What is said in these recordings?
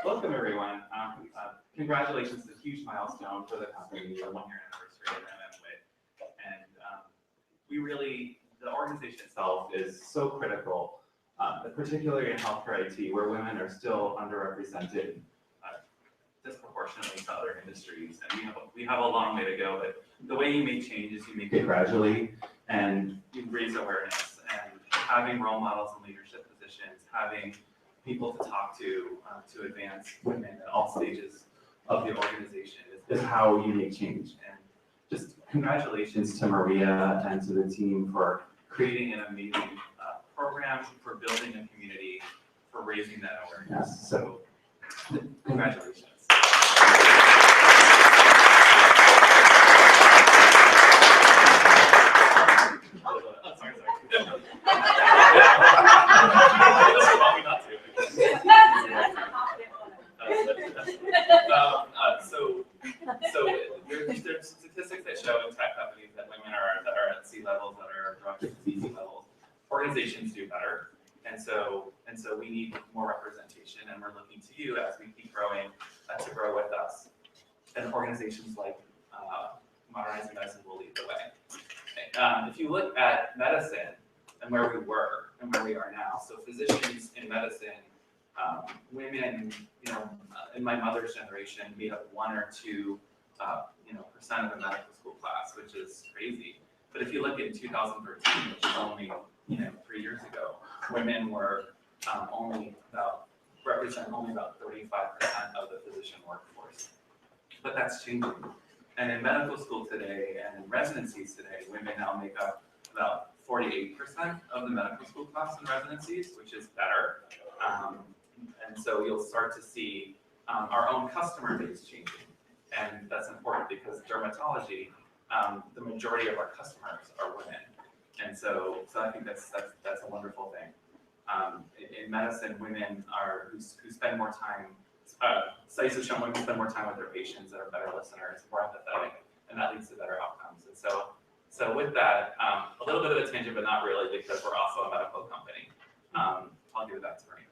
Welcome, everyone. Congratulations, it's a huge milestone for the company, the 1-year anniversary of MMwit. And the organization itself is so critical, particularly in healthcare IT, where women are still underrepresented disproportionately to other industries. And we have a long way to go, but the way you make change is you make it gradually and you raise awareness, and having role models in leadership positions, having people to talk to advance women at all stages of the organization is how you make change. And just congratulations to Maria and to the team for creating an amazing program, for building a community, for raising that awareness. So congratulations. There's statistics that show in tech companies that women that are at C levels, that are directors at VP levels, organizations do better, and so we need more representation, and we're looking to you as we keep growing to grow with us. And organizations like Modernizing Medicine will lead the way. If you look at medicine and where we were and where we are now, so physicians in medicine, women, in my mother's generation, made up 1 or 2%, of the medical school class, which is crazy. But if you look in 2013, which is only 3 years ago, women were represent only about 35% of the physician workforce. But that's changing. And in medical school today and in residencies today, women now make up about 48% of the medical school class in residencies, which is better. And so you'll start to see our own customer base changing. And that's important because dermatology, the majority of our customers are women. And so I think that's a wonderful thing. In medicine, women who spend more time, studies have shown women spend more time with their patients, that are better listeners, more empathetic, and that leads to better outcomes. And so with that, a little bit of a tangent, but not really, because we're also a medical company. I'll give it back to Maria.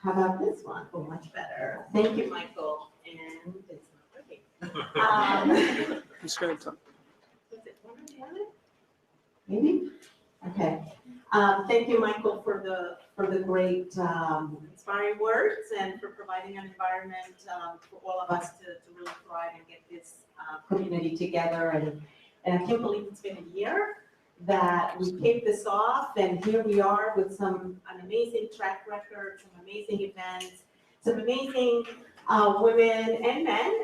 How about this one? Oh, much better. Thank you, Michael. And it's not working. Who's going to talk? Was it one or the other? Maybe? Okay. Thank you, Michael, for the great inspiring words and for providing an environment for all of us to really thrive and get this community together. And I can't believe it's been a year that we kicked this off, and here we are with an amazing track record, some amazing events, some amazing women and men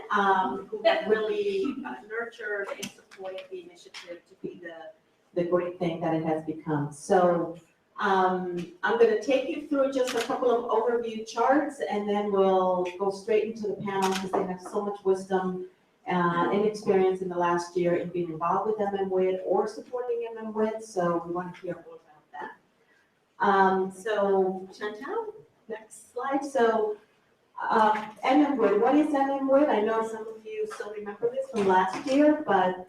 who have really nurtured and supported the initiative to be the great thing that it has become. So I'm going to take you through just a couple of overview charts, and then we'll go straight into the panel because they have so much wisdom and experience in the last year in being involved with MMwit or supporting MMwit, so we want to hear more about that. So Chantal, next slide. So MMwit, what is MMwit? I know some of you still remember this from last year, but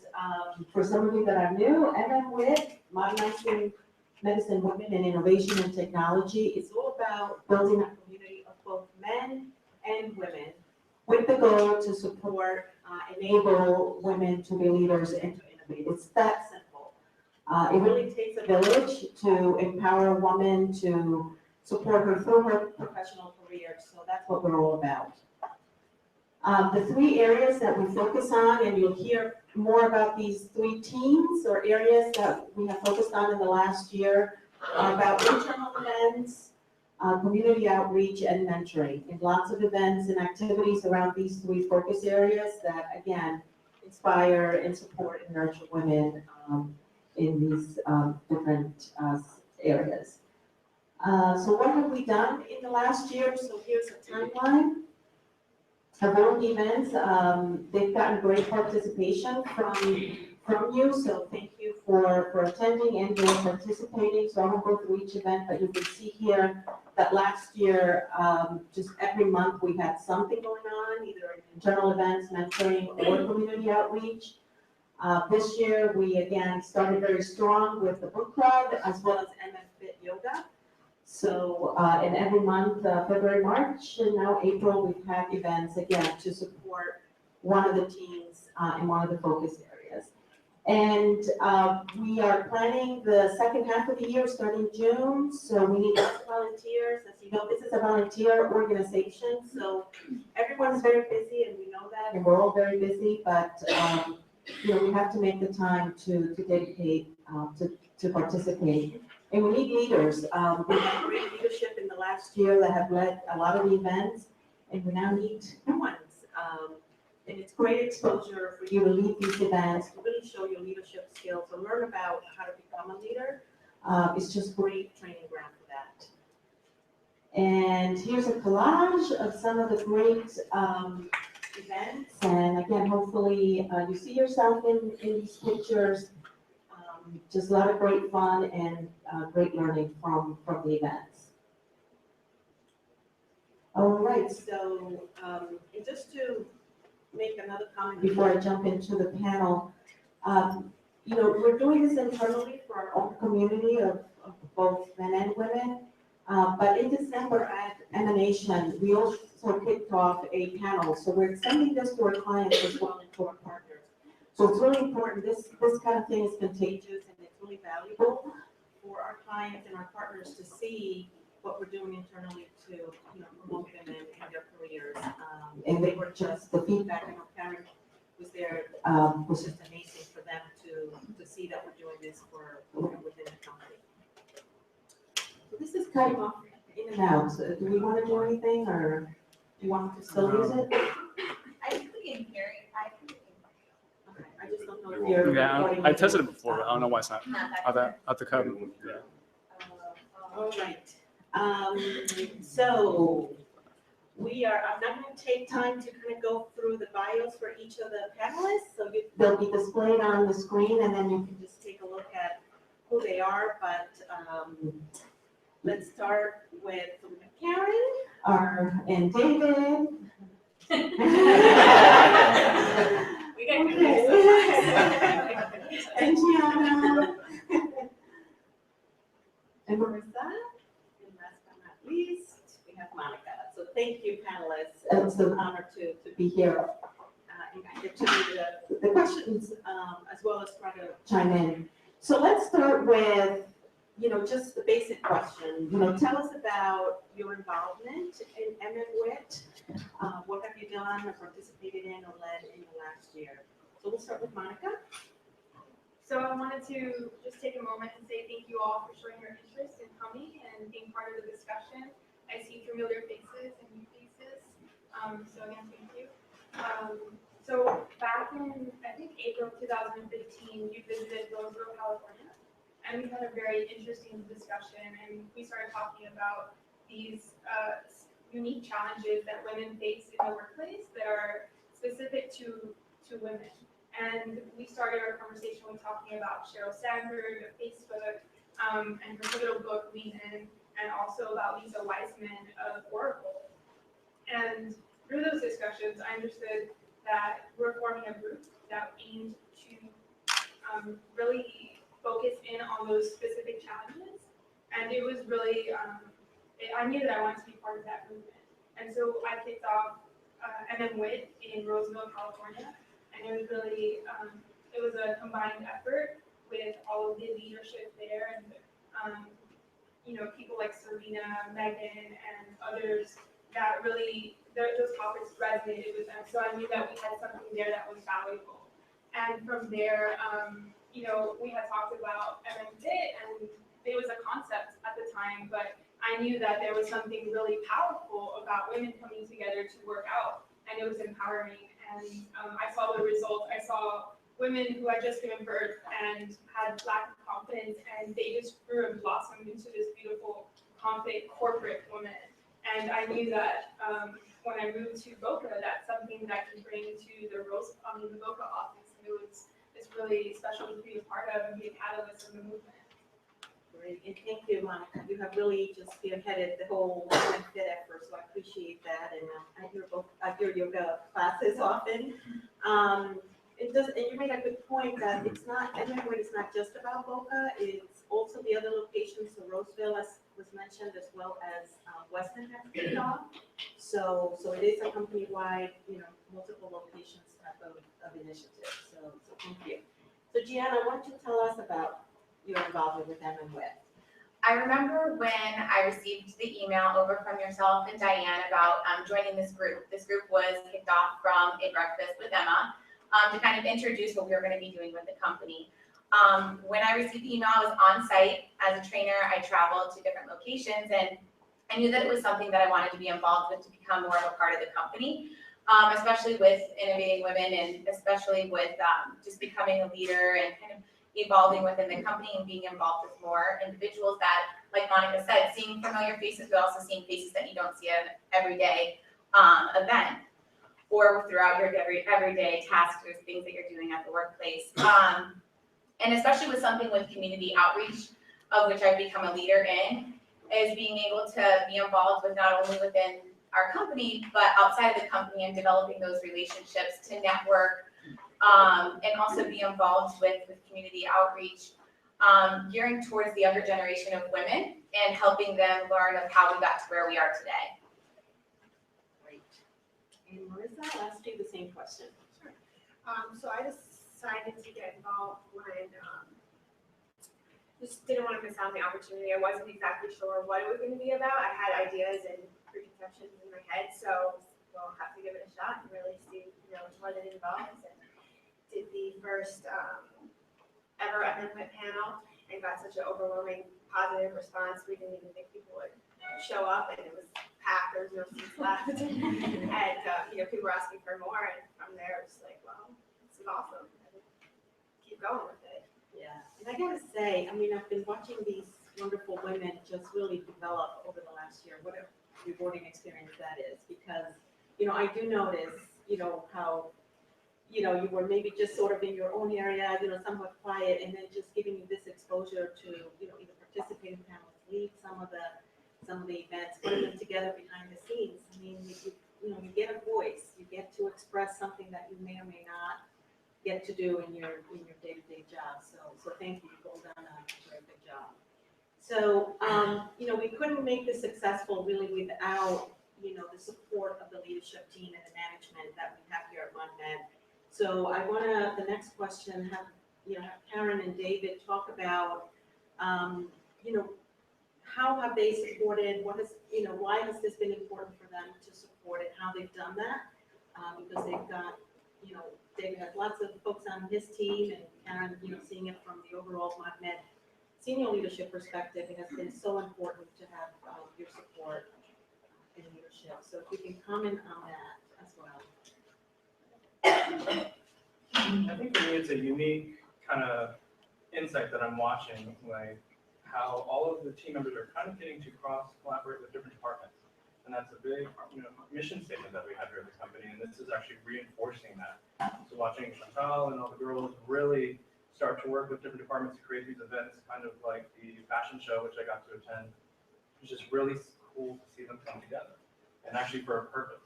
for some of you that are new, MMwit, Modernizing Medicine, Women in Innovation and Technology, is all about building a community of both men and women with the goal to support, enable women to be leaders and to innovate. It's that simple. It really takes a village to empower a woman, to support her through her professional career. So that's what we're all about. The 3 areas that we focus on, and you'll hear more about these 3 teams or areas that we have focused on in the last year, are about internal events, community outreach, and mentoring, and lots of events and activities around these 3 focus areas that, again, inspire and support and nurture women in these different areas. So what have we done in the last year? So here's a timeline of all the events. They've gotten great participation from you, so thank you for attending and for participating. So I won't go through each event, but you can see here that last year, just every month we had something going on, either internal events, mentoring, or community outreach. This year, we again started very strong with the book club as well as MMwit yoga. So in every month, February, March, and now April, we've had events again to support one of the teams in one of the focus areas. And we are planning the second half of the year starting June. So we need lots of volunteers. As you know, this is a volunteer organization. So everyone's very busy, and we know that, and we're all very busy. But you know, we have to make the time to dedicate to participate. And we need leaders. We had great leadership in the last year that have led a lot of the events, and we now need new ones. And it's great exposure for you to lead these events, to really show your leadership skills, to learn about how to become a leader. It's just great training ground for that. And here's a collage of some of the great events. And again, hopefully you see yourself in these pictures. Just a lot of great fun and great learning from the events. All right, so and just to make another comment before I jump into the panel, you know, we're doing this internally for our own community of both men and women. But in December at Emanation, we also kicked off a panel. So we're extending this to our clients as well and to our partners. So it's really important. This kind of thing is contagious, and it's really valuable for our clients and our partners to see what we're doing internally to, you know, promote them in their careers. And they were just, the feedback, I know Karen was there, was just amazing for them to see that we're doing this for within the company. So this is cutting off in and out. So do we want to do anything, or do you want to still use it? I think we can hear it. I can hear it. Okay, I just don't know if you're. Yeah, recording I it. tested it before, but I don't know why it's not Not that at the code. Yeah. All right. So I'm not going to take time to kind of go through the bios for each of the panelists. So they'll be displayed on the screen, and then you can just take a look at who they are. But let's start with Karen and David. We got Okay. And Gianna. And Marissa. And last but not least, we have Monica. So thank you, panelists. It's an honor to be here and get to do the questions as well as try to chime in. So let's start with, you know, just the basic question. You know, tell us about your involvement in MMwit. What have you done or participated in or led in the last year? So we'll start with Monica. So I wanted to just take a moment and say thank you all for showing your interest in coming and being part of the discussion. I see familiar faces and new faces. So again, thank you. So back in, I think, April 2015, you visited Roseville, California, and we had a very interesting discussion, and we started talking about these unique challenges that women face in the workplace that are specific to women. And we started our conversation with talking about Sheryl Sandberg of Facebook, and her pivotal book, Lean In, and also about Lisa Wiseman of Oracle. And through those discussions, I understood that we're forming a group that aimed to really focus in on those specific challenges. And it was really, I knew that I wanted to be part of that movement. And so I kicked off MMwit in Roseville, California. And it was really, it was a combined effort with all of the leadership there and, you know, people like Serena, Megan, and others that really, those topics resonated with them. So I knew that we had something there that was valuable. And from there, you know, we had talked about MMwit, and it was a concept at the time, but I knew that there was something really powerful about women coming together to work out, and it was empowering. And I saw the results. I saw women who had just given birth and had lack of confidence, and they just grew and blossomed into this beautiful, confident corporate woman. And I knew that when I moved to Boca, that's something that I could bring to the Boca office. And it's really special to be a part of and be a catalyst of the movement. And thank you, Monica. You have really just spearheaded the whole fit effort, so I appreciate that. And I hear yoga classes often. And you made a good point that it's not, MMwit is not just about Boca, it's also the other locations, so Roseville, as was mentioned, as well as Weston has kicked off. So it is a company-wide, multiple locations type of initiative, so thank you. So Gianna, why don't you tell us about your involvement with MMwit? I remember when I received the email over from yourself and Diane about joining this group. This group was kicked off from a breakfast with Emma to kind of introduce what we were going to be doing with the company. When I received the email, I was on site as a trainer. I traveled to different locations, and I knew that it was something that I wanted to be involved with to become more of a part of the company, especially with innovating women and especially with just becoming a leader and kind of evolving within the company and being involved with more individuals that, like Monica said, seeing familiar faces, but also seeing faces that you don't see at an everyday event or throughout your everyday tasks or things that you're doing at the workplace. And especially with something with community outreach, of which I've become a leader in, is being able to be involved with not only within our company, but outside of the company and developing those relationships to network, and also be involved with community outreach, gearing towards the younger generation of women and helping them learn of how we got to where we are today. Great. And Marissa, I'll ask you the same question. Sure. So I decided to get involved when just didn't want to miss out on the opportunity. I wasn't exactly sure what it was going to be about. I had ideas and preconceptions in my head, so we'll have to give it a shot and really see, what it involves. And did the first ever MMwit panel and got such an overwhelming positive response. We didn't even think people would show up, and it was packed. There was no seats left, and people were asking for more. And from there, it was like, well, this is awesome. And keep going with it. Yeah, and I gotta say, I've been watching these wonderful women just really develop over the last year. What a rewarding experience that is, because, I do notice, how, you were maybe just sort of in your own area, somewhat quiet, and then just giving you this exposure to, either participate in panels, lead some of the events, putting them together behind the scenes. You get a voice, you get to express something that you may or may not get to do in your day-to-day job. So thank you. You've all done a very good job. So, we couldn't make this successful really without, the support of the leadership team and the management that we have here at MMwit. So I want to, the next question, have Karen and David talk about, how have they supported, why has this been important for them to support it, how they've done that, because they've got, David has lots of folks on his team, and Karen, seeing it from the overall MMwit senior leadership perspective, it has been so important to have your support in leadership. So if you can comment on that as well. I think for me, it's a unique kind of insight that I'm watching, like how all of the team members are kind of getting to cross-collaborate with different departments. And that's a big mission statement that we have here at the company, and this is actually reinforcing that. So watching Chantal and all the girls really start to work with different departments to create these events, kind of like the fashion show, which I got to attend. It's just really cool to see them come together, and actually for a purpose.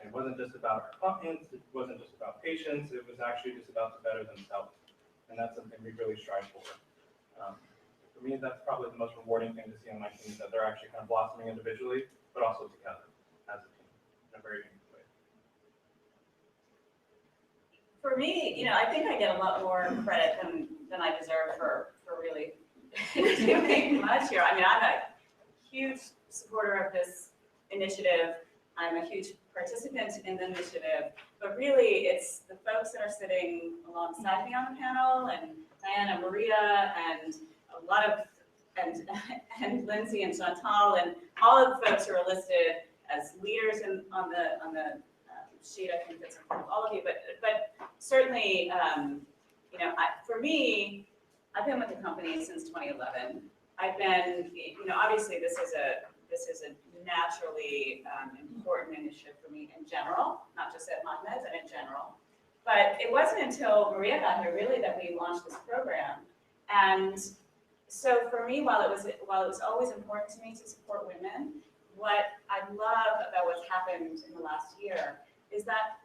And it wasn't just about our clients, it wasn't just about patients, it was actually just about to better themselves. And that's something we really strive for. For me, that's probably the most rewarding thing to see on my team, is that they're actually kind of blossoming individually, but also together as a team in a very unique way. For me, I think I get a lot more credit than I deserve for really doing much here. I'm a huge supporter of this initiative. I'm a huge participant in the initiative, but really it's the folks that are sitting alongside me on the panel, and Diana, Maria, and a lot of, and Lindsay and Chantal, and all of the folks who are listed as leaders on the sheet. I think that's in front of all of you, but certainly, for me, I've been with the company since 2011. I've been, obviously this is a naturally important initiative for me in general, not just at MMwit, but in general. But it wasn't until Maria got here really that we launched this program. And so for me, while it was always important to me to support women, what I love about what's happened in the last year is that,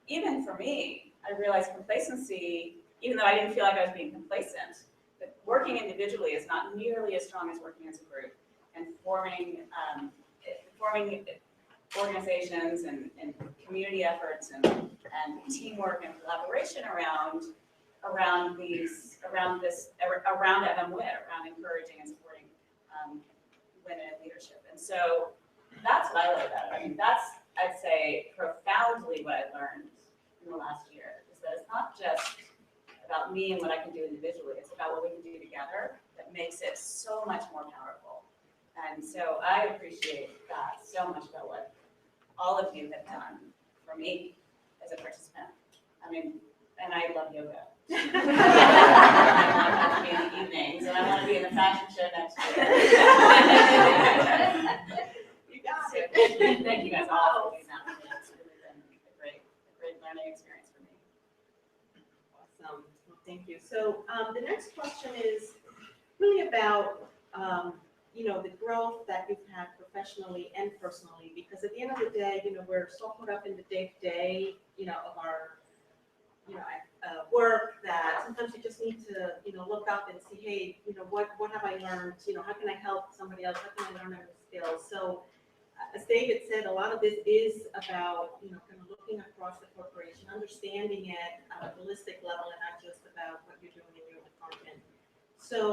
even for me, I realized complacency, even though I didn't feel like I was being complacent, that working individually is not nearly as strong as working as a group, and forming organizations and community efforts and teamwork and collaboration around MMwit, around encouraging and supporting women in leadership. And so that's what I love about it. I mean, that's, I'd say, profoundly what I learned in the last year, is that it's not just about me and what I can do individually, it's about what we can do together that makes it so much more powerful. And so I appreciate that so much about what all of you have done for me as a participant. I mean, and I love yoga. I want to be in the evenings, and I want to be in the fashion show next year. You got So it. thank you guys all for doing that. It's really been a great learning experience for me. Awesome, well, thank you. So the next question is really about, the growth that you've had professionally and personally, because at the end of the day, we're so caught up in the day-to-day, of our, work, that sometimes you just need to, look up and see, hey, what have I learned? How can I help somebody else? How can I learn other skills? So as David said, a lot of this is about, kind of looking across the corporation, understanding it at a holistic level and not just about what you're doing in your department. So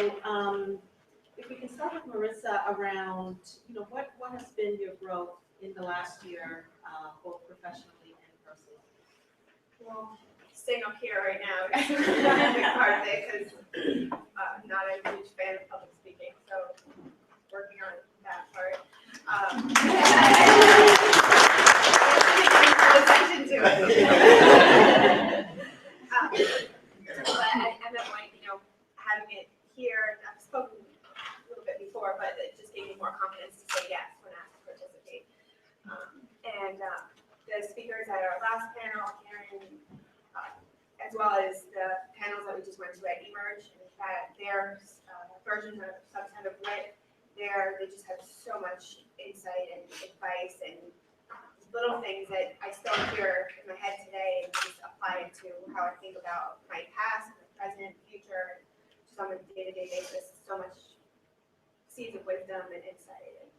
if we can start with Marissa around, what has been your growth in the last year, both professionally and personally? Well, staying up here right now is a big part of it, because I'm not a huge fan of public speaking, so working on that part. Attention to it. But at MMwit, having it here, I've spoken a little bit before, but it just gave me more confidence to say yes when asked to participate. The speakers at our last panel, Karen, as well as the panels that we just went to at Emerge, and that their versions of subset of Wit, they just have so much insight and advice and little things that I still hear in my head today and just apply it to how I think about my past, my present, future, just on a day-to-day basis. So much seeds of wisdom and insight, and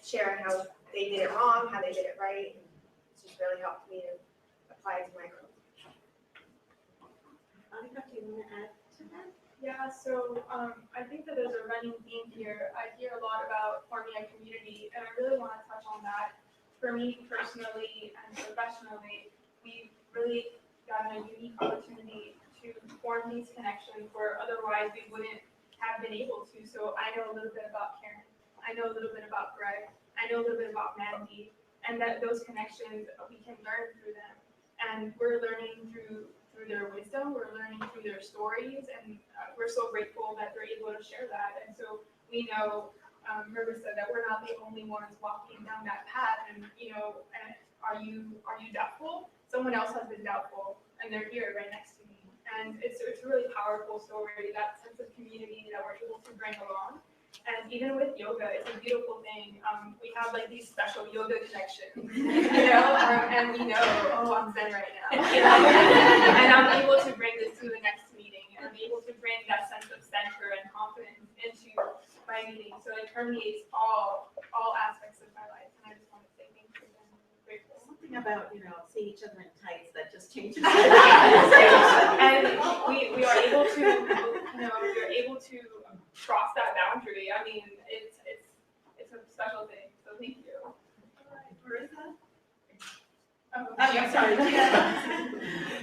sharing how they did it wrong, how they did it right. And it's just really helped me to apply it to my growth. Annika, do you want to add to that? Yeah, so I think that there's a running theme here. I hear a lot about forming a community, and I really want to touch on that. For me personally and professionally, we've really gotten a unique opportunity to form these connections where otherwise we wouldn't have been able to. So I know a little bit about Karen. I know a little bit about Greg. I know a little bit about Mandy, and that those connections, we can learn through them. And we're learning through their wisdom, we're learning through their stories, and we're so grateful that they're able to share that. And so we know, Marissa, that we're not the only ones walking down that path. And and are you doubtful? Someone else has been doubtful, and they're here right next to me. And it's a really powerful story, that sense of community that we're able to bring along. And even with yoga, it's a beautiful thing. We have like these special yoga connections, and we know, oh, I'm zen right now. And I'm able to bring this to the next meeting, and I'm able to bring that sense of center and confidence into my meeting. So it permeates all aspects of my life. And I just want to say thank you and I'm grateful. Something about, seeing each other in tights that just changes. And we are able to, we're able to cross that boundary. I mean, it's a special thing. So thank you. All right, Marissa? Oh, I'm sorry. I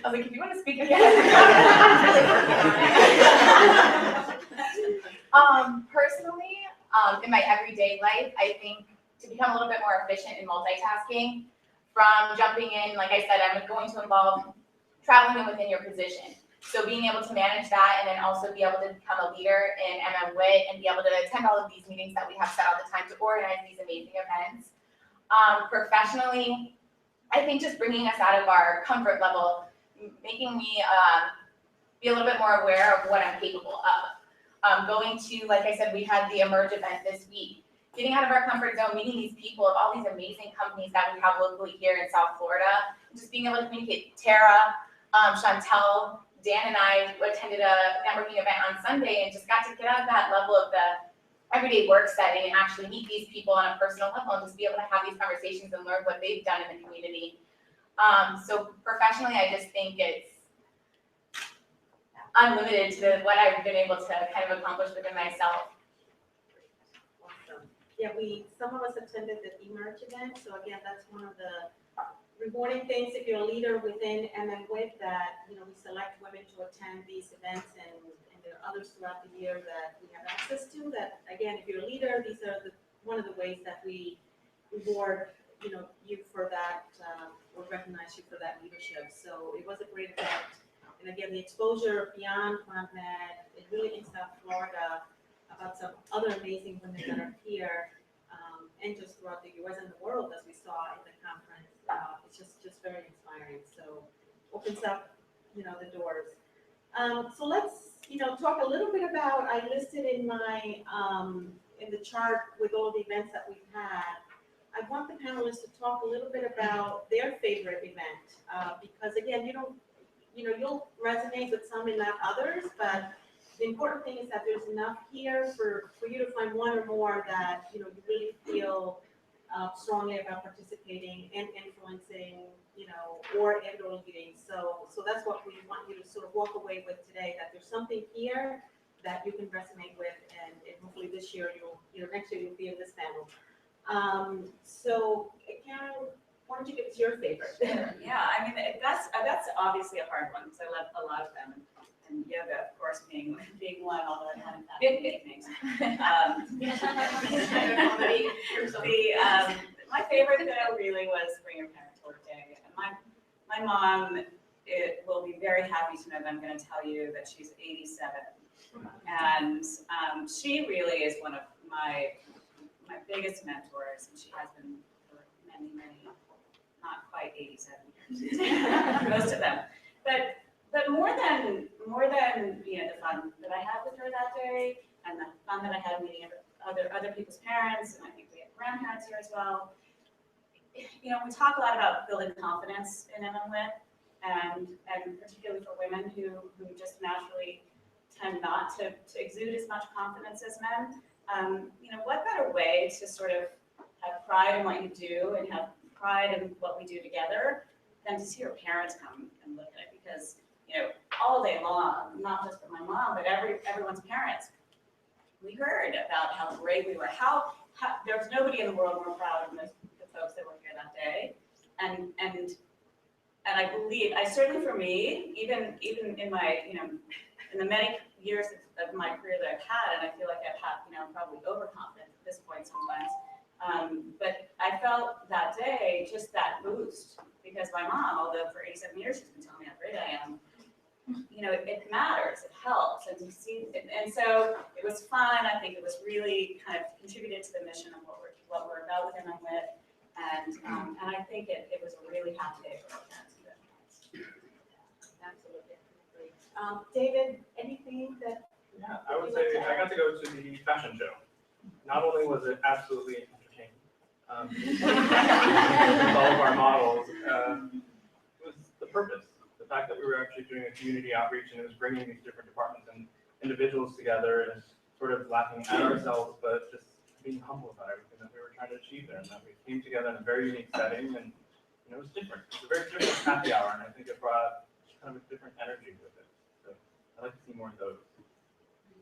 was like, if you want to speak again. Personally, in my everyday life, I think to become a little bit more efficient in multitasking, from jumping in, like I said, I'm going to involve traveling within your position. So being able to manage that, and then also be able to become a leader in MMwit and be able to attend all of these meetings that we have set all the time to organize these amazing events. Professionally, I think just bringing us out of our comfort level, making me be a little bit more aware of what I'm capable of. Going to, like I said, we had the Emerge event this week. Getting out of our comfort zone, meeting these people of all these amazing companies that we have locally here in South Florida, just being able to communicate. Tara, Chantel, Dan and I attended a networking event on Sunday and just got to get out of that level of the everyday work setting and actually meet these people on a personal level and just be able to have these conversations and learn what they've done in the community. So professionally, I just think it's unlimited to what I've been able to kind of accomplish within myself. Awesome. Yeah, some of us attended the Emerge event, so again, that's one of the rewarding things if you're a leader within MMwit that, we select women to attend these events and there are others throughout the year that we have access to that, again, if you're a leader, these are one of the ways that we reward, you for that, or recognize you for that leadership. So it was a great event. And again, the exposure beyond PlantMed, it really in South Florida about some other amazing women that are here, and just throughout the US and the world, as we saw in the conference. It's just very inspiring. So opens up, the doors. So let's, talk a little bit about, I listed in my, in the chart with all the events that we've had. I want the panelists to talk a little bit about their favorite event, because again, you'll resonate with some and not others, but the important thing is that there's enough here for you to find one or more that, you really feel strongly about participating and influencing, or leading. So that's what we want you to sort of walk away with today, that there's something here that you can resonate with, and hopefully this year next year you'll be in this panel. So Karen, why don't you give us your favorite? Yeah, I mean, that's obviously a hard one, because I love a lot of them. And yoga, of course, being one, although I haven't had it makes my favorite though really was Bring Your Parents to Work Day. And my mom will be very happy to know that I'm going to tell you that she's 87, and she really is one of my biggest mentors, and she has been for many, not quite 87 years, most of them, but more than the fun that I had with her that day, and the fun that I had meeting other people's parents, and I think we had grandparents here as well. We talk a lot about building confidence in MMwit, and particularly for women who just naturally tend not to exude as much confidence as men. What better way to sort of have pride in what you do and have pride in what we do together than to see your parents come and look at it, because all day long, not just for my mom, but everyone's parents, we heard about how great we were, how there was nobody in the world more proud than the folks that were here that day, and I believe, certainly for me, even in my in the many years of my career that I've had, and I feel like I've had probably overconfident at this point sometimes, but I felt that day just that boost, because my mom, although for 87 years she's been telling me how great I am, it matters, it helps, and to see, and so it was fun. I think it was really kind of contributed to the mission of what we're about with MMwit, and I think it was a really happy day for our parents. Absolutely. David, anything that? Yeah, I would say I got to go to the fashion show. Not only was it absolutely entertaining, with all of our models, it was the purpose. The fact that we were actually doing a community outreach and it was bringing these different departments and individuals together and sort of laughing at ourselves, but just being humble about everything that we were trying to achieve there, and that we came together in a very unique setting, and it was different. It was a very different happy hour, and I think it brought kind of a different energy with it. So I'd like to see more of those.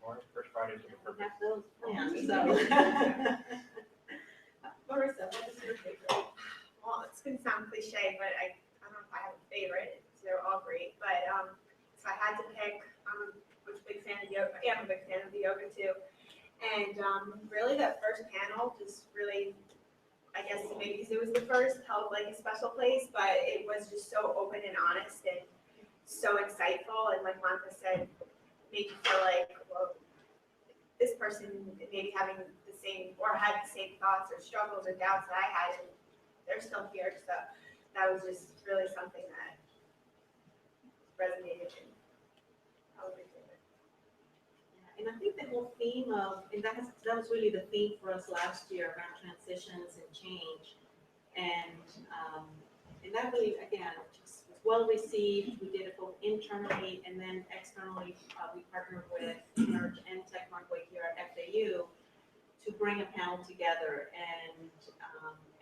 More First Fridays with a purpose. Have those plans, so. Marissa, what is your favorite? Well, it's gonna sound cliche, but I don't know if I have a favorite. They're all great, but if I had to pick, I'm a big fan of yoga. I am a big fan of the yoga too, and really that first panel just really, I guess maybe because it was the first, held like a special place, but it was just so open and honest and so insightful, and like Monica said, made you feel like, well, this person maybe having the same or had the same thoughts or struggles or doubts that I had, and they're still here. So that was just really something that resonated. And I think the whole theme of, and that was really the theme for us last year around transitions and change. And that really, again, just was well received. We did it both internally and then externally. We partnered with Emerge and Tech Runway here at FAU to bring a panel together.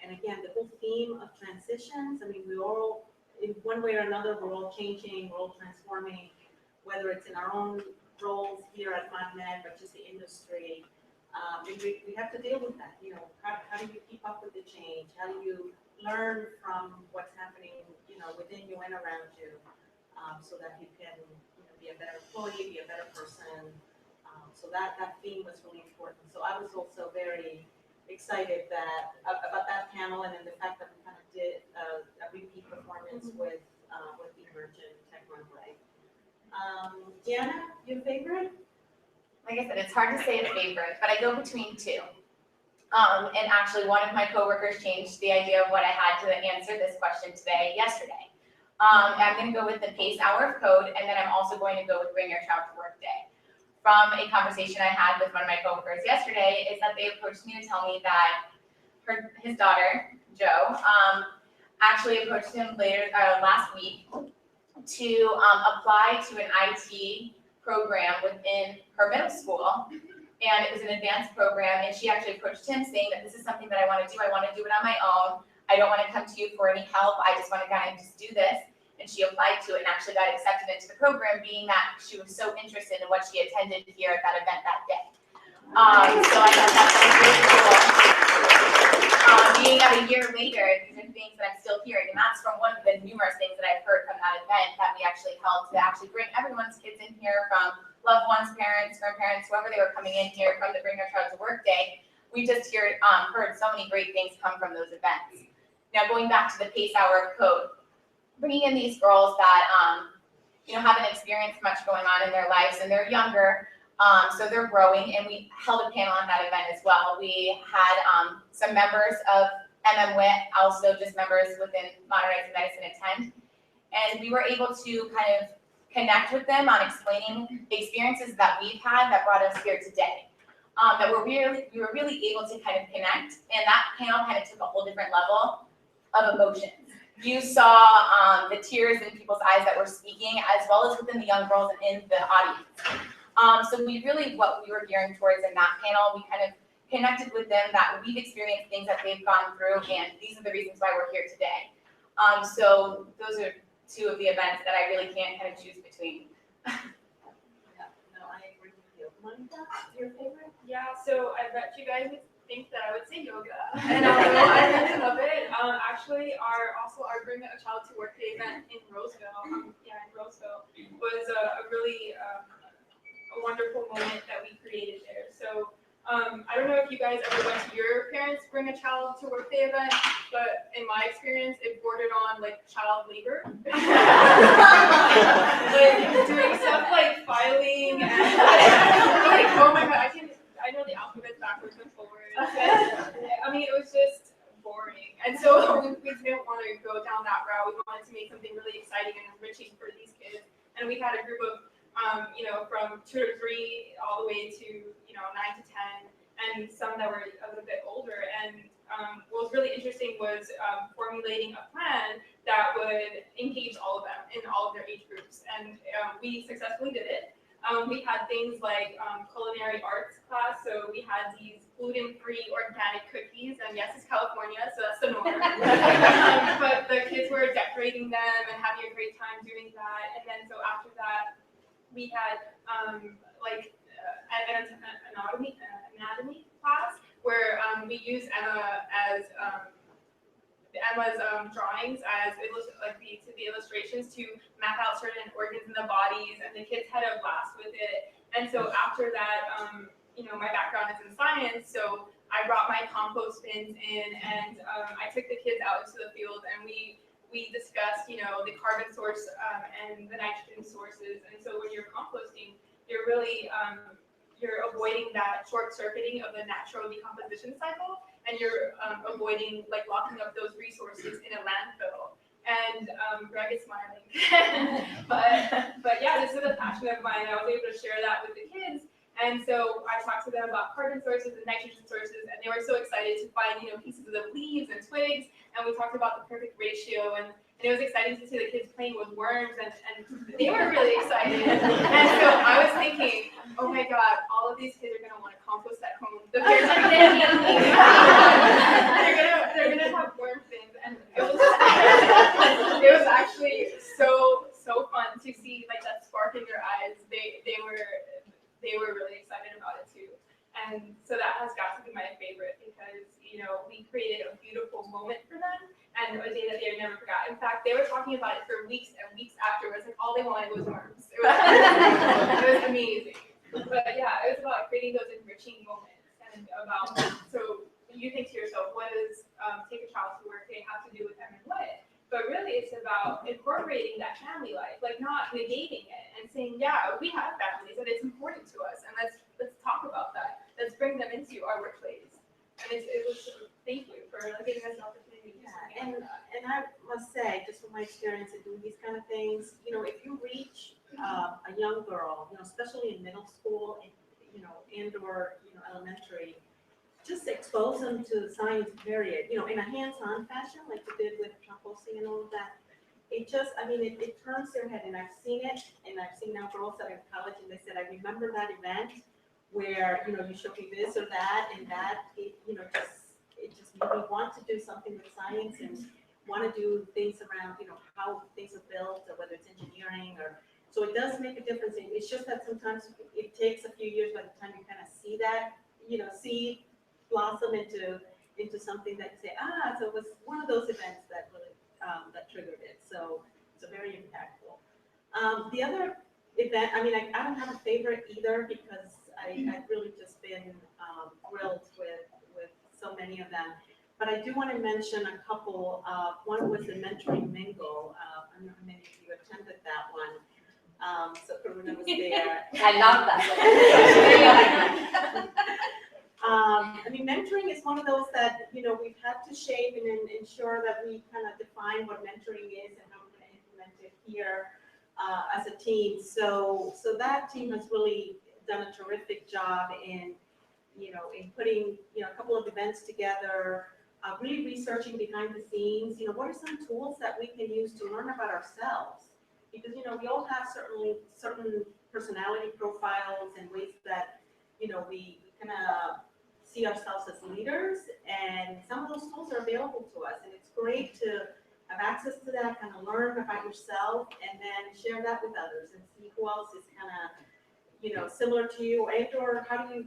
And again, the whole theme of transitions, I mean, we all, in one way or another, we're all changing, we're all transforming, whether it's in our own roles here at MMwit, but just the industry. And we have to deal with that. You know, how do you keep up with the change? How do you learn from what's happening, you know, within you and around you, so that you can, you know, be a better employee, be a better person. So that theme was really important. So I was also very excited about that panel, and then the fact that we kind of did a repeat performance with the Emergent Tech Runway. Deanna, your favorite? Like I said, it's hard to say a favorite, but I go between two. And actually, one of my coworkers changed the idea of what I had to answer this question yesterday. I'm going to go with the PACE Hour of Code, and then I'm also going to go with Bring Your Child to Work Day. From a conversation I had with one of my coworkers yesterday, is that they approached me to tell me that his daughter, Joe, actually approached him last week to apply to an IT program within her middle school. And it was an advanced program, and she actually approached him saying that this is something that I want to do. I want to do it on my own. I don't want to come to you for any help. I just want to kind of just do this. And she applied to it and actually got accepted into the program, being that she was so interested in what she attended here at that event that day. So I thought that was really cool. Being at a year later, these are things that I'm still hearing, and that's from one of the numerous things that I've heard from that event that we actually held to actually bring everyone's kids in here, from loved ones, parents, grandparents, whoever they were coming in here from the Bring Your Child to Work Day. We just heard so many great things come from those events. Now going back to the PACE Hour of Code, bringing in these girls that haven't experienced much going on in their lives, and they're younger, so they're growing, and we held a panel on that event as well. We had some members of MMwit, also just members within Modernizing Medicine attend, and we were able to kind of connect with them on explaining the experiences that we've had that brought us here today. That we were really able to kind of connect, and that panel kind of took a whole different level of emotions. You saw the tears in people's eyes that were speaking, as well as within the young girls and in the audience. So what we were gearing towards in that panel, we kind of connected with them that we've experienced things that they've gone through, and these are the reasons why we're here today. So those are two of the events that I really can't kind of choose between. Yeah, no, I agree with you. Monica, your favorite? Yeah, so I bet you guys would think that I would say yoga, and although I really love it, actually our Bring a Child to Work Day event in Roseville, was a really a wonderful moment that we created there. So I don't know if you guys ever went to your parents' Bring a Child to Work Day event, but in my experience, it bordered on like child labor. Like doing stuff like filing and like, oh my god, I know the alphabet backwards and forwards. I mean, it was just boring. And so we didn't want to go down that route. We wanted to make something really exciting and enriching for these kids. And we had a group of from 2 to 3 all the way to 9 to 10, and some that were a little bit older. And what was really interesting was formulating a plan that would engage all of them in all of their age groups. And we successfully did it. We had things like culinary arts class, so we had these gluten-free organic cookies, and yes, it's California, so that's the norm. But the kids were decorating them and having a great time doing that. And then so after that, we had an anatomy class where we used Emma's drawings as the illustrations to map out certain organs in the bodies, and the kids had a blast with it. And so after that, my background is in science, so I brought my compost bins in, and I took the kids out into the field, and we discussed, the carbon source and the nitrogen sources. And so when you're composting, you're really you're avoiding that short-circuiting of the natural decomposition cycle, and you're avoiding locking up those resources in a landfill. And Greg is smiling, but yeah, this is a passion of mine. I was able to share that with the kids, And so I talked to them about carbon sources and nitrogen sources, and they were so excited to find, pieces of leaves and twigs. And we talked about the perfect ratio, and it was exciting to see the kids playing with worms, and they were really excited. And so I was thinking, oh my God, all of these kids are gonna want to compost at home. The bears are gonna eat they're gonna have worm fins, and it was actually so fun to see like that spark in your eyes. They were really excited about it too. And so that has got to be my favorite because, we created a beautiful moment for them and a day that they never forgot. In fact, they were talking about it for weeks and weeks afterwards. Like all they wanted was worms. It was amazing. But yeah, it was about creating those enriching moments and about, so you think to yourself, what does Take a Child to Work Day have to do with MMwit? But really it's about incorporating that family life, like not negating it and saying, yeah, we have families and it's important to us and let's talk about that. Let's bring them into our workplace. And it was, thank you for giving us an opportunity. And I must say, just from my experience in doing these kind of things, if you reach a young girl, especially in middle school, and or elementary, just expose them to science, period, in a hands-on fashion, like you did with composting and all of that. It just, it turns their head, and I've seen it, and I've seen now girls that are in college, and they said, I remember that event where, you showed me this or that, and that, it just made me want to do something with science and want to do things around, how things are built, or whether it's engineering, or, so it does make a difference. It's just that sometimes it takes a few years by the time you kind of see that, see blossom into something that you say, so it was one of those events that really, that triggered it. So it's very impactful. The other event, I don't have a favorite either because I've really just been thrilled with so many of them. But I do want to mention a couple. One was the Mentoring Mingle. I don't know how many of you attended that one. So Karuna was there. I love that. Mentoring is one of those that, we've had to shape and ensure that we kind of define what mentoring is and how we're going to implement it here as a team. So that team has really done a terrific job in putting, a couple of events together, really researching behind the scenes, what are some tools that we can use to learn about ourselves? Because, we all have certain personality profiles and ways that, we kind of see ourselves as leaders, and some of those tools are available to us, and it's great to have access to that, kind of learn about yourself, and then share that with others and see who else is kind of, similar to you, and or how do you,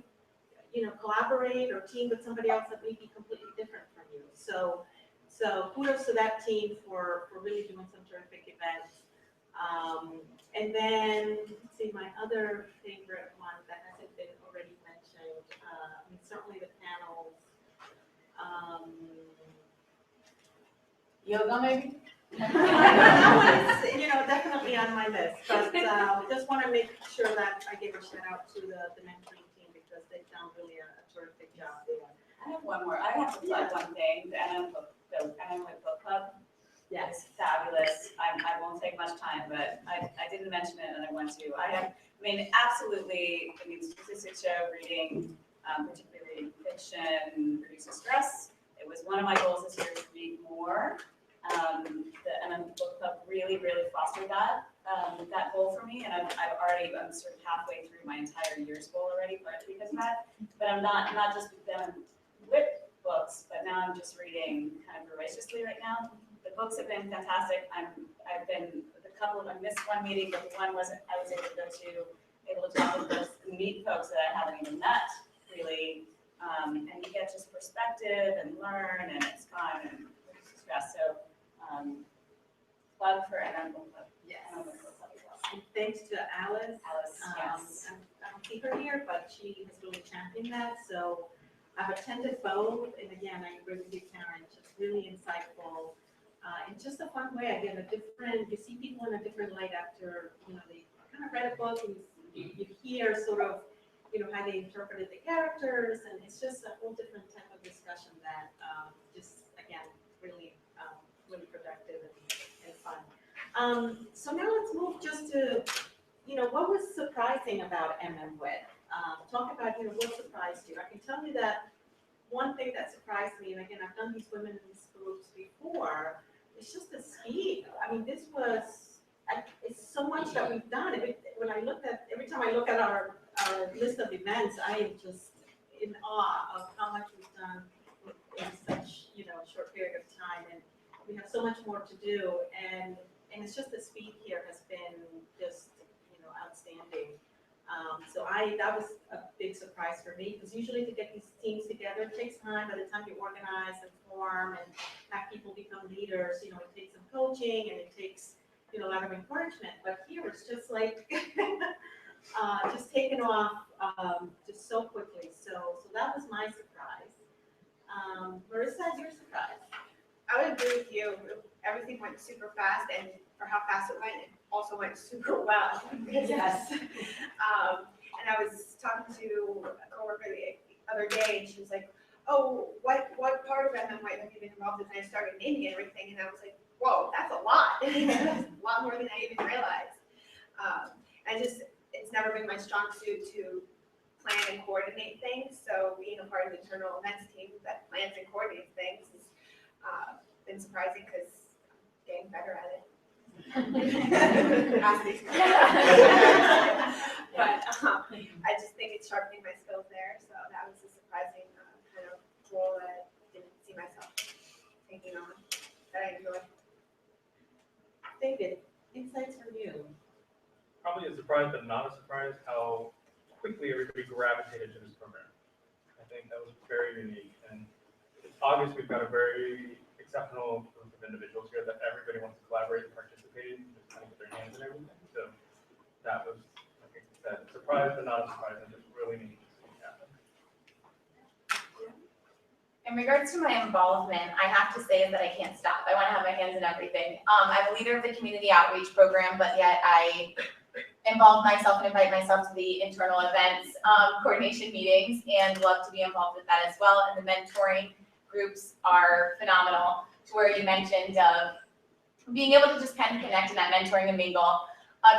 collaborate or team with somebody else that may be completely different from you. So kudos to that team for really doing some terrific events. And then, let's see, my other favorite one that hasn't been already mentioned, certainly the panels. Yoga maybe? That one is, definitely on my list, but just want to make sure that I give a shout out to the mentoring team because they've done really a terrific job there. I have one more. I have to plug one thing. The MMwit Book Club. Yes. It's fabulous. I won't take much time, but I didn't mention it and I want to. Absolutely, statistics show reading, particularly fiction, reduces stress. It was one of my goals this year to read more. The MMwit Book Club really fostered that goal for me, and I'm sort of halfway through my entire year's goal already, partly because of that. But I'm not just with MMwit books, but now I'm just reading kind of voraciously right now. The books have been fantastic. I missed one meeting, but the one I was able to talk with folks, meet folks that I haven't even met really, and you get just perspective and learn, and it's fun and reduces stress. So, plug for MMwit Club. Yes. MMwit Book Club as well. And thanks to Alice. Yes. I don't see her here, but she has really championed that. So I've attended both, and again, I agree with you, Karen. Just really insightful. In just a fun way, I get you see people in a different light after, they kind of read a book and you hear sort of, how they interpreted the characters, and it's just a whole different type of discussion that just, again, really productive and fun. So now let's move just to, what was surprising about MMwit? talk about, what surprised you. I can tell you that one thing that surprised me, and again, I've done these women's groups before, it's just the speed. I mean, this was, it's so much that we've done. Every time I look at our list of events, I am just in awe of how much we've done in such, short period of time. And we have so much more to do. And it's just the speed here has been just, outstanding. So that was a big surprise for me, because usually to get these teams together, it takes time. By the time you organize and form and have people become leaders, it takes some coaching and it takes, a lot of encouragement. But here it's just like, just taken off just so quickly. So that was my surprise. Marissa, your surprise? I would agree with you. Everything went super fast, and for how fast it went, it also went super well. Yes. And I was talking to a coworker the other day, and she was like, "Oh, what part of MMwit have you been involved in?" And I started naming everything, and I was like, "Whoa, that's a lot! That's a lot more than I even realized." It's never been my strong suit to plan and coordinate things. So being a part of the internal events team that plans and coordinates things has been surprising, because I'm getting better at it. But I just think it's sharpening my skills there. So that was a surprising kind of role that I didn't see myself taking on, that I enjoy. David, insights from you. Probably a surprise, but not a surprise, how quickly everybody gravitated to this program. I think that was very unique, and it's obvious we've got a very exceptional group of individuals here that everybody wants to collaborate and participate and just kind of get their hands in everything. So that was, like I said, a surprise, but not a surprise, and just really neat to see happen. In regards to my involvement, I have to say that I can't stop. I want to have my hands in everything. I'm a leader of the community outreach program, but yet I involve myself and invite myself to the internal events coordination meetings, and love to be involved with that as well. And the mentoring groups are phenomenal, to where you mentioned being able to just kind of connect in that mentoring and mingle.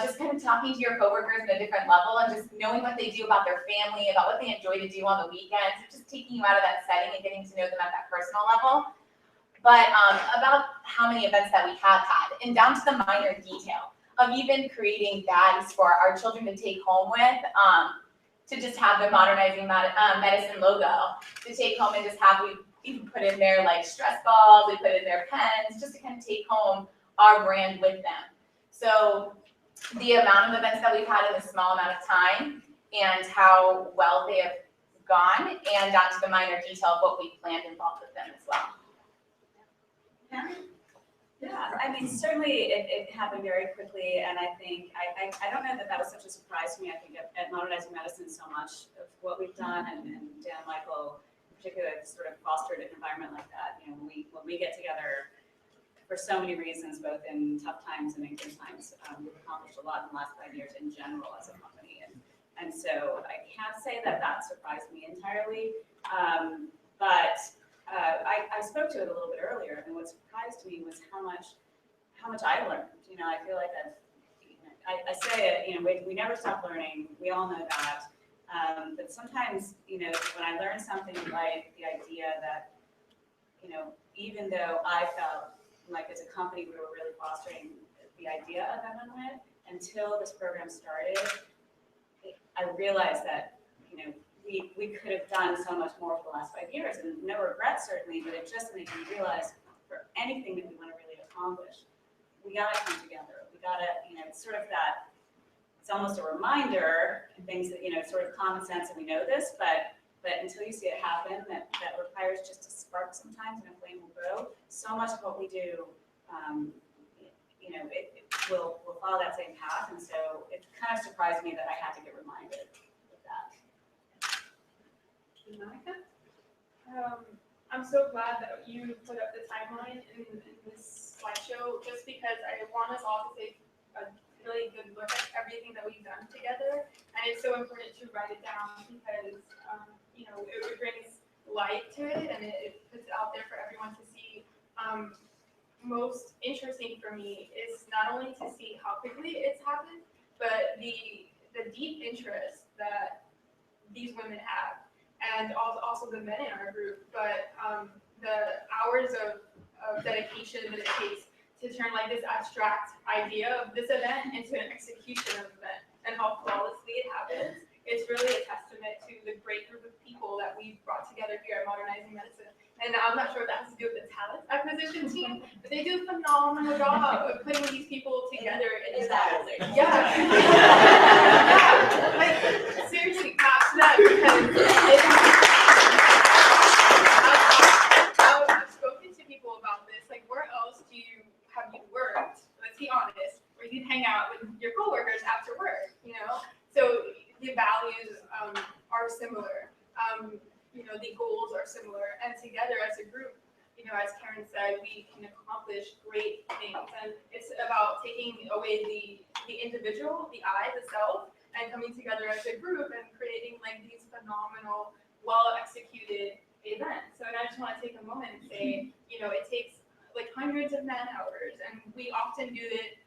Just kind of talking to your coworkers at a different level, and just knowing what they do about their family, about what they enjoy to do on the weekends, just taking you out of that setting and getting to know them at that personal level. But about how many events that we have had, and down to the minor detail of even creating bags for our children to take home with, to just have the Modernizing Medicine logo to take home, and just have, we even put in there like stress balls, we put in their pens, just to kind of take home our brand with them. So the amount of events that we've had in a small amount of time, and how well they have gone, and down to the minor detail of what we planned involved with them as well. Yeah, I mean, certainly it happened very quickly, and I think, I don't know that was such a surprise to me. I think at Modernizing Medicine, so much of what we've done, and Dan and Michael in particular, have sort of fostered an environment like that. When we get together, for so many reasons, both in tough times and in good times, we've accomplished a lot in the last 5 years in general as a company. And so I can't say that surprised me entirely, but I spoke to it a little bit earlier, and what surprised me was how much I learned. I feel like I say it, we never stop learning. We all know that. But sometimes, when I learn something like the idea that, even though I felt like as a company we were really fostering the idea of MMwit, until this program started, I realized that, we could have done so much more for the last 5 years, and no regrets certainly, but it just made me realize for anything that we want to really accomplish, we gotta come together. We gotta, it's sort of that, it's almost a reminder, and things that, sort of common sense, and we know this, but until you see it happen, that requires just a spark sometimes, and a flame will grow. So much of what we do, it will follow that same path, and so it kind of surprised me that I had to get reminded of that. Monica? I'm so glad that you put up the timeline in this slideshow, just because I want us all to take a really good look at everything that we've done together. And it's so important to write it down, because it brings light to it, and it puts it out there for everyone to see. Most interesting for me is not only to see how quickly it's happened, but the deep interest that these women have, and also the men in our group. But the hours of dedication that it takes to turn like this abstract idea of this event into an execution of the event, and how flawlessly it happens, it's really a testament to the great group of people that we've brought together here at Modernizing Medicine. And I'm not sure if that has to do with the talent acquisition team, but they do a phenomenal job of putting these people together in Is this that- Yeah. Yeah. Like, seriously, props to them, because I've spoken to people about this, like, where else have you worked, let's be honest, where you can hang out with your coworkers after work, you know? So the values are similar. The goals are similar, and together as a group, as Karen said, we can accomplish great things. And it's about taking away the individual, the I, the self, and coming together as a group and creating like these phenomenal, well-executed events. So, and I just want to take a moment and say, it takes like hundreds of man hours, and we often do it.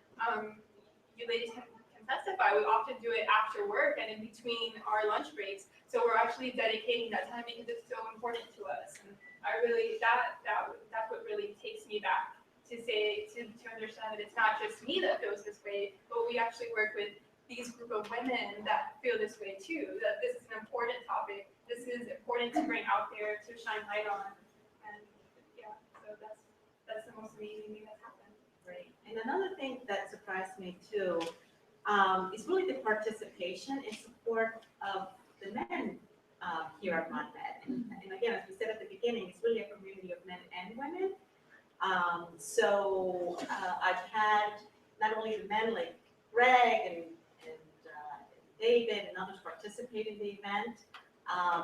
You ladies can testify. We often do it after work and in between our lunch breaks. So we're actually dedicating that time because it's so important to us. And I really that's what really takes me back to say to understand that it's not just me that feels this way, but we actually work with these group of women that feel this way too. That this is an important topic. This is important to bring out there to shine light on. And yeah, so that's the most amazing thing that's happened. Great. And another thing that surprised me too is really the participation and support of the men here at MMwit. And again, as we said at the beginning, it's really a community of men and women. So I've had not only the men like Greg and David and others participate in the event,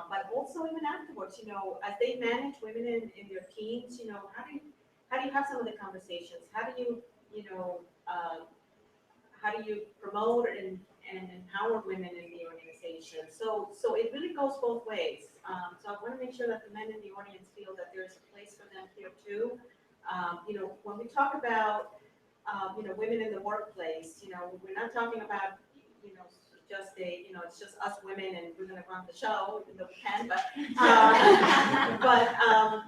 but also even afterwards, as they manage women in their teams, how do you have some of the conversations? How do you promote and empower women in the organization? So it really goes both ways. So I want to make sure that the men in the audience feel that there's a place for them here too. When we talk about, women in the workplace, we're not talking about, just it's just us women and we're going to run the show, even though we can, but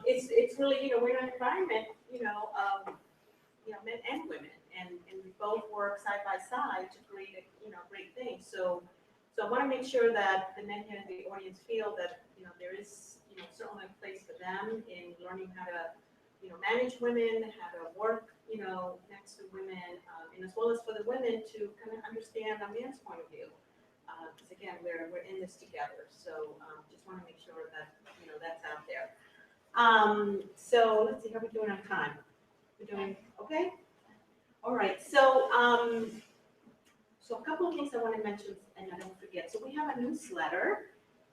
it's really, we're in an environment, of, men and women, and we both work side by side to create great things. So I want to make sure that the men here in the audience feel that, there is, certainly a place for them in learning how to, manage women, how to work, next to women, and as well as for the women to kind of understand a man's point of view. Because again, we're in this together. So just want to make sure that, that's out there. So let's see, how are we doing on time? We're doing okay? All right, so a couple of things I want to mention and I don't forget. So we have a newsletter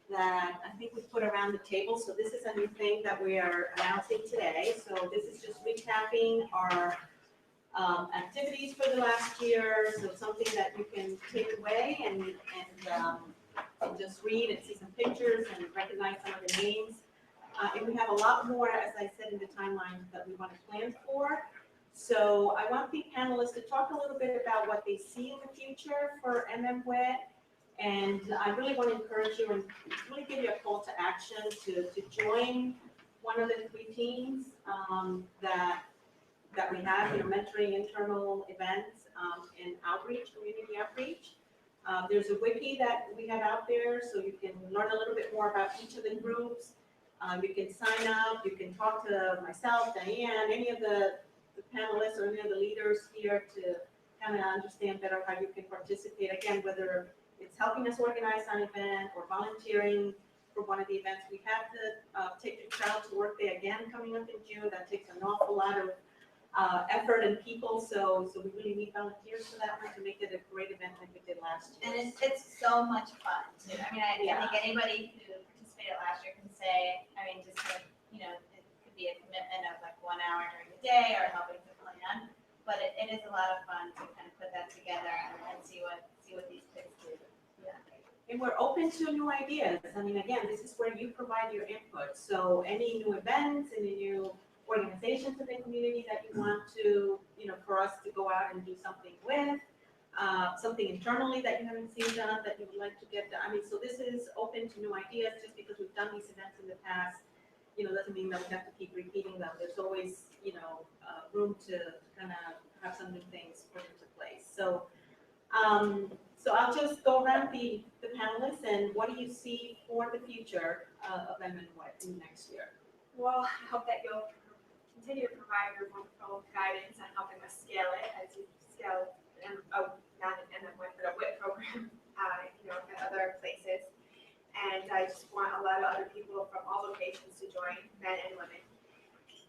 that I think we put around the table. So this is a new thing that we are announcing today. So this is just recapping our activities for the last year. So something that you can take away and just read and see some pictures and recognize some of the names. And we have a lot more, as I said, in the timeline that we want to plan for. So I want the panelists to talk a little bit about what they see in the future for MMwit. And I really want to encourage you and really give you a call to action to join one of the 3 teams that we have, mentoring internal events and outreach, community outreach. There's a wiki that we have out there, so you can learn a little bit more about each of the groups. You can sign up, you can talk to myself, Diane, any of the panelists or any of the leaders here to kind of understand better how you can participate. Again, whether it's helping us organize an event or volunteering for one of the events. We have to take your child to work day again coming up in June. That takes an awful lot of effort and people, so we really need volunteers for that one to make it a great event like we did last year. And it's so much fun too. I mean, I think anybody who participated last year can say, just like, it could be a commitment of like 1 hour during the day or helping to plan, but it is a lot of fun to kind of put that together and see what these kids do. Yeah. And we're open to new ideas. Again, this is where you provide your input. So any new events, any new organizations in the community that you want to, for us to go out and do something with, something internally that you haven't seen done that you would like to get done. I mean, so this is open to new ideas. Just because we've done these events in the past, doesn't mean that we have to keep repeating them. There's always, room to kind of have some new things put into place. So, so I'll just go around the panelists, and what do you see for the future of MMwit in next year? Well, I hope that you'll continue to provide your wonderful guidance on helping us scale it as you scale, not an MMwit, but a WIT program, at other places. And I just want a lot of other people from all locations to join, men and women.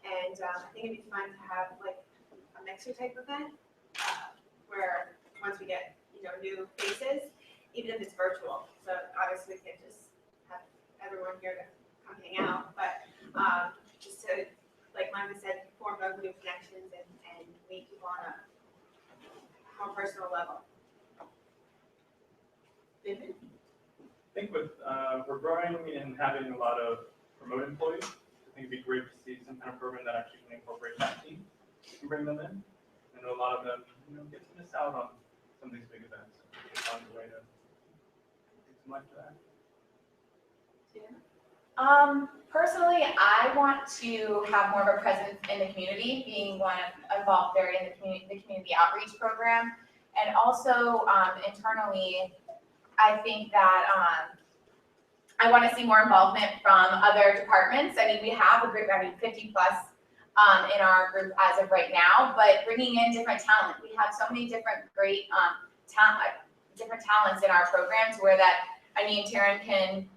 And I think it'd be fun to have like a mixer type event where once we get, new faces, even if it's virtual. So obviously we can't just have everyone here to come hang out, but just to, like Micah said, form those new connections and meet people on a more personal level. David? I think with, we're growing and having a lot of remote employees. I think it'd be great to see some kind of program that actually can incorporate that team and bring them in. I know a lot of them, get to miss out on some of these big events. It's a fun way to get some life to that. Personally, I want to have more of a presence in the community, being one involved very in the community outreach program. And also internally, I think that I want to see more involvement from other departments. I mean, we have a group, 50 plus in our group as of right now, but bringing in different talent. We have so many different great different talents in our programs where Taryn can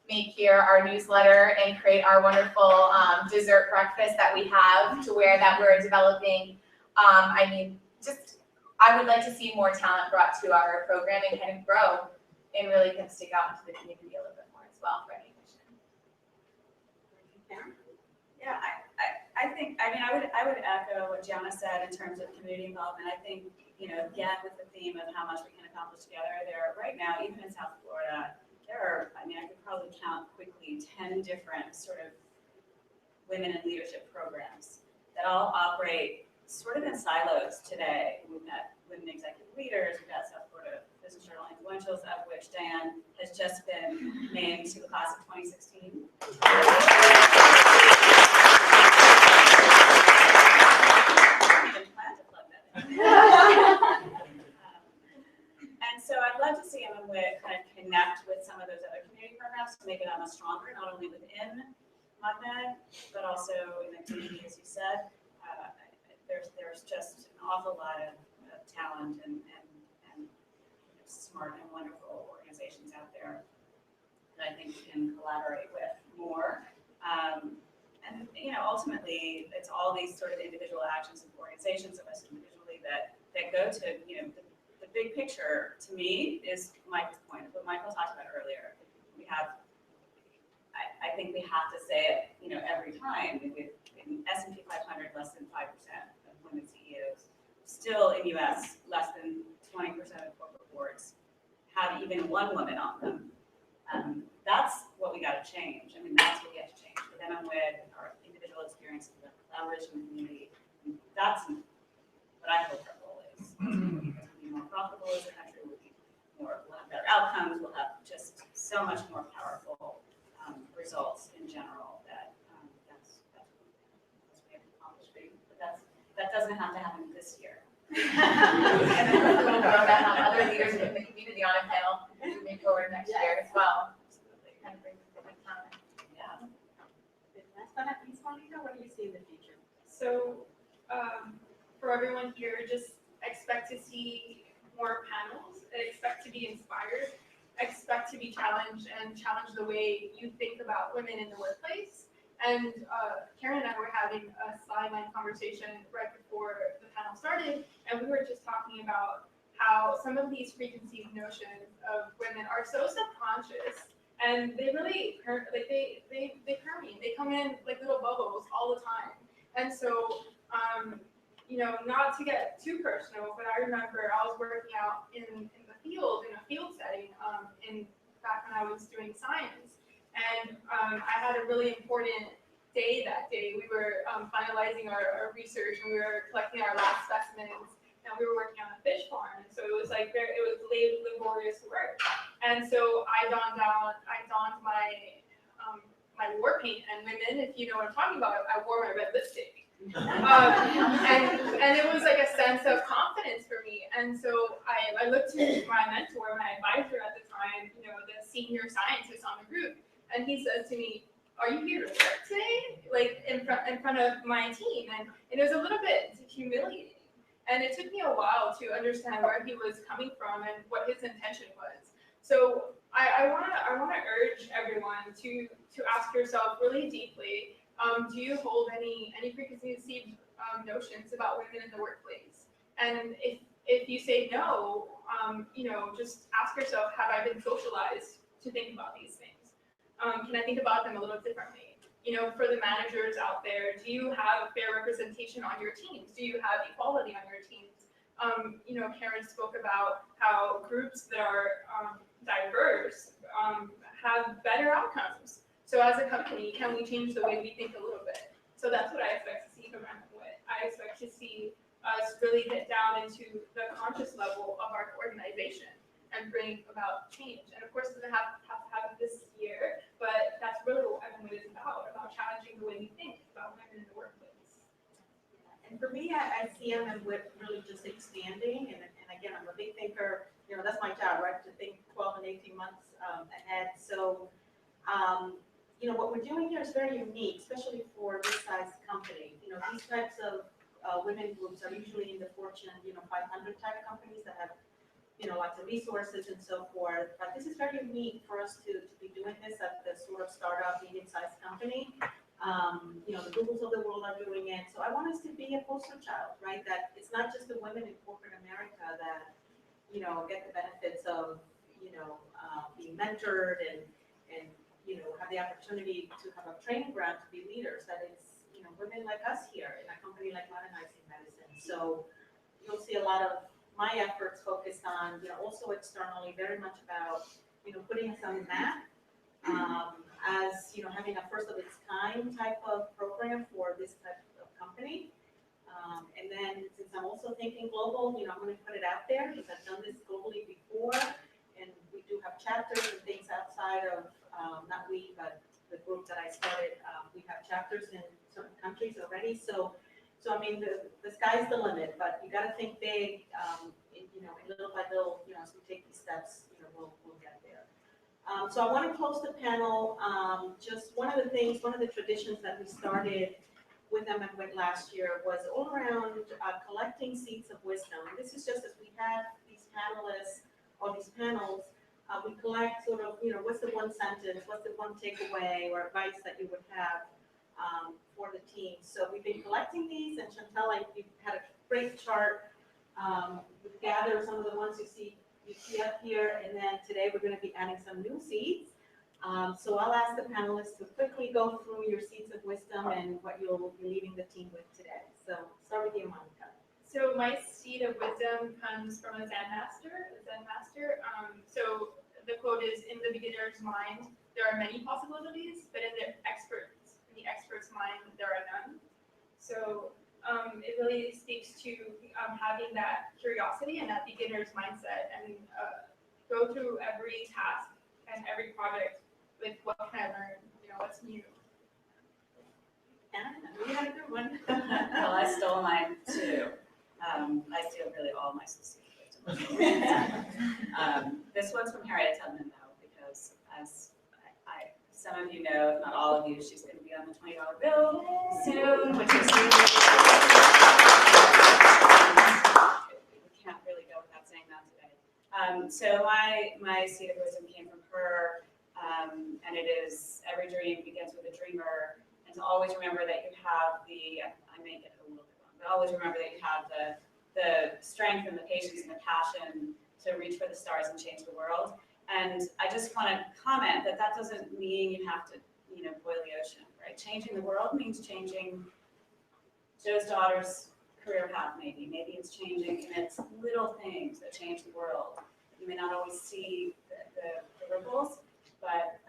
make here our newsletter and create our wonderful dessert breakfast that we have to where that we're developing. I would like to see more talent brought to our program and kind of grow and really kind of stick out into the community a little bit more as well for any mission. Yeah, I think, I would echo what Gianna said in terms of community involvement. I think, again, with the theme of how much we can accomplish together, right now, even in South Florida, there are, I could probably count quickly 10 different sort of women in leadership programs that all operate sort of in silos today. We've got women executive leaders, we've got South Florida Business Journal influentials, of which Diane has just been named to the class of 2016. And so I'd love to see MMwit kind of connect with some of those other community programs to make it that much stronger, not only within ModMed, but also in the community, as you said. There's just an awful lot of talent and smart and wonderful organizations out there that I think we can collaborate with more. And ultimately, it's all these sort of individual actions of organizations of us individually that go to, the big picture to me is Michael's point, what Michael talked about earlier. I think we have to say it, every time. In S&P 500, less than 5% of women CEOs. Still in US, less than 20% of corporate boards have even one woman on them. That's what we got to change. That's what we have to change. With MMwit, our individual experiences, the collaboration with the community, that's what I hope our goal is. We'll be more profitable as a country, we'll have better outcomes, we'll have just so much more powerful results in general that's what we have to accomplish. But that doesn't have to happen this year. And then we'll throw that on other leaders in the community on a panel moving forward next year as well. Absolutely. Kind of brings different talent. Yeah. Last but not least, Monica, what do you see in the future? So for everyone here, just expect to see more panels, expect to be inspired, expect to be challenged and challenge the way you think about women in the workplace. And Karen and I were having a sideline conversation right before the panel started, and we were just talking about how some of these preconceived notions of women are so subconscious, and they really they permeate. They come in like little bubbles all the time. And so, not to get too personal, but I remember I was working out in a field setting, back when I was doing science. And I had a really important day that day. We were finalizing our research, and we were collecting our last specimens, and we were working on a fish farm. And so it was was like it was laborious work. And so I donned my my war paint, and women, if you know what I'm talking about, I wore my red lipstick. And it was like a sense of confidence for me. And so I looked to my mentor, my advisor at the time, you know, the senior scientist on the group, and he says to me, "Are you here to work today?" Like in front of my team, and it was a little bit humiliating. And it took me a while to understand where he was coming from and what his intention was. So I wanna urge everyone to ask yourself really deeply. Do you hold any preconceived notions about women in the workplace? And if you say no, you know, just ask yourself, have I been socialized to think about these things? Can I think about them a little differently? You know, for the managers out there, do you have fair representation on your teams? Do you have equality on your teams? You know, Karen spoke about how groups that are diverse have better outcomes. So as a company, can we change the way we think a little bit? So that's what I expect to see from MMwit. I expect to see us really get down into the conscious level of our organization and bring about change. And of course, it doesn't have to happen this year, but that's really what MMwit is about challenging the way we think about women in the workplace. And for me, I see MMwit really just expanding, and again, I'm a big thinker, you know, that's my job, right, to think 12 and 18 months ahead. So, you know, what we're doing here is very unique, especially for this size company. You know, these types of women groups are usually in the Fortune, you know, 500 type companies that have, you know, lots of resources and so forth. But this is very unique for us to be doing this at the sort of startup, medium-sized company. You know, the Googles of the world are doing it. So I want us to be a poster child, right? That it's not just the women in corporate America that, you know, get the benefits of, you know, being mentored and you know, have the opportunity to have a training ground to be leaders. That it's, you know, women like us here in a company like Modernizing Medicine. So you'll see a lot of my efforts focused on, you know, also externally, very much about, you know, putting us on the map as, you know, having a first of its kind type of program for this type of company. And then since I'm also thinking global, you know, I'm going to put it out there because I've done this globally before, and we do have chapters and things outside of, not we, but the group that I started, we have chapters in certain countries already. So I mean, the sky's the limit, but you got to think big, you know, and little by little, you know, as we take these steps, you know, we'll get there. So I want to close the panel. Just one of the traditions that we started with MMwit last year was all around collecting seeds of wisdom. And this is just as we have these panelists or these panels, we collect sort of, you know, what's the one sentence, what's the one takeaway or advice that you would have for the team. So we've been collecting these, and Chantal, you had a great chart. We've gathered some of the ones you see up here, and then today we're going to be adding some new seeds. So I'll ask the panelists to quickly go through your seeds of wisdom and what you'll be leaving the team with today. So start with you, Monica. So my seed of wisdom comes from a Zen master. So the quote is, "In the beginner's mind, there are many possibilities, but in the expert's mind, there are none." So it really speaks to having that curiosity and that beginner's mindset, and go through every task and every project with what can I learn, you know, what's new. Anna, we had a good one. Well, I stole mine too. I steal really all my secrets. This one's from Harriet Tubman though, because as some of you know, if not all of you, she's going to be on the $20 bill soon, which is we can't really go without saying that today. So my seed of wisdom came from her, and it is, every dream begins with a dreamer, and to always remember that you have I may get it a little bit wrong, but always remember that you have the strength and the patience and the passion to reach for the stars and change the world. And I just want to comment that doesn't mean you have to, you know, boil the ocean, right? Changing the world means changing Joe's daughter's career path, maybe. Maybe it's changing, and it's little things that change the world. You may not always see the ripples, but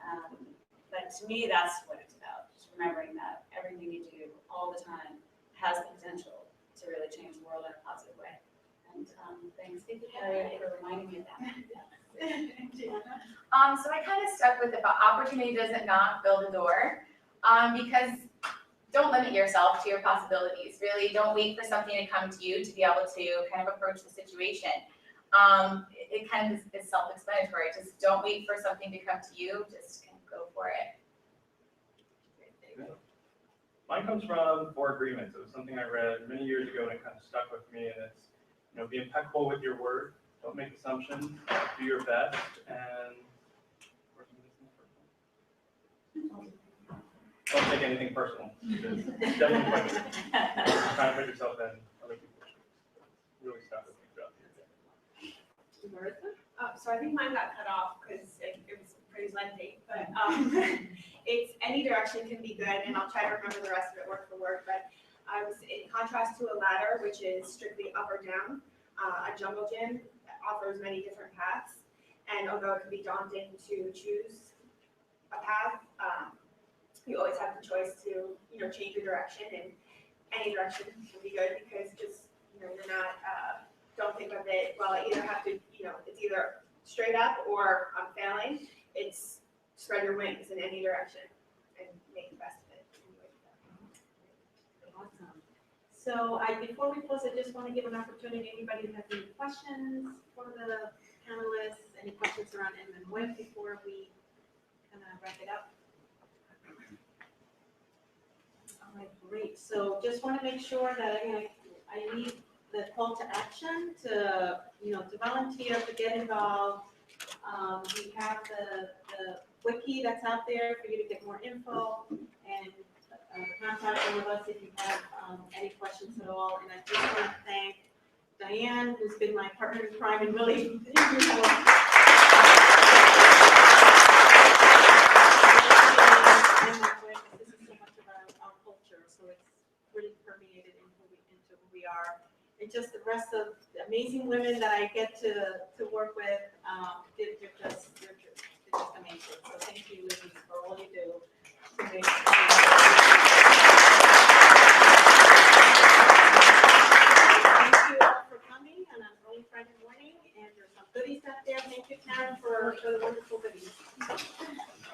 to me, that's what it's about. Just remembering that everything you do all the time has the potential to really change the world in a positive way. And Thanks, thank you, Harriet, for reminding me of that. So I kind of stuck with if an opportunity doesn't knock, build a door. Because don't limit yourself to your possibilities. Really, don't wait for something to come to you to be able to kind of approach the situation. It kind of is self-explanatory. Just don't wait for something to come to you. Just kind of go for it. Mine comes from Four Agreements. It was something I read many years ago and it kind of stuck with me. And it's, be impeccable with your word. Don't make assumptions. Do your best. And don't take anything personal. Because it's definitely funny. Trying to put yourself in other people's shoes. Really stuck with me throughout the year. So I think mine got cut off because it was pretty lengthy, but it's any direction can be good, and I'll try to remember the rest of it word for word, but I was in contrast to a ladder, which is strictly up or down, a jungle gym offers many different paths, and although it can be daunting to choose a path, you always have the choice to, change your direction, and any direction can be good because just, you're not, don't think of it, well, I either have to, it's either straight up or I'm failing. It's spread your wings in any direction and make the best of it. Awesome. So before we close, I just want to give an opportunity, anybody who has any questions for the panelists, any questions around MMwit before we kind of wrap it up? All right, great. So just want to make sure that I need the call to action to, to volunteer, to get involved. We have the wiki that's out there for you to get more info and contact one of us if you have any questions at all. And I just want to thank Diane, who's been my partner in crime and really this is so much of our culture, so it's really permeated into who we are. And just the rest of the amazing women that I get to work with, they're just amazing. So thank you, ladies, for all you do to make Thank you all for coming on an early Friday morning, and there's some goodies out there. Thank you, Karen, for the wonderful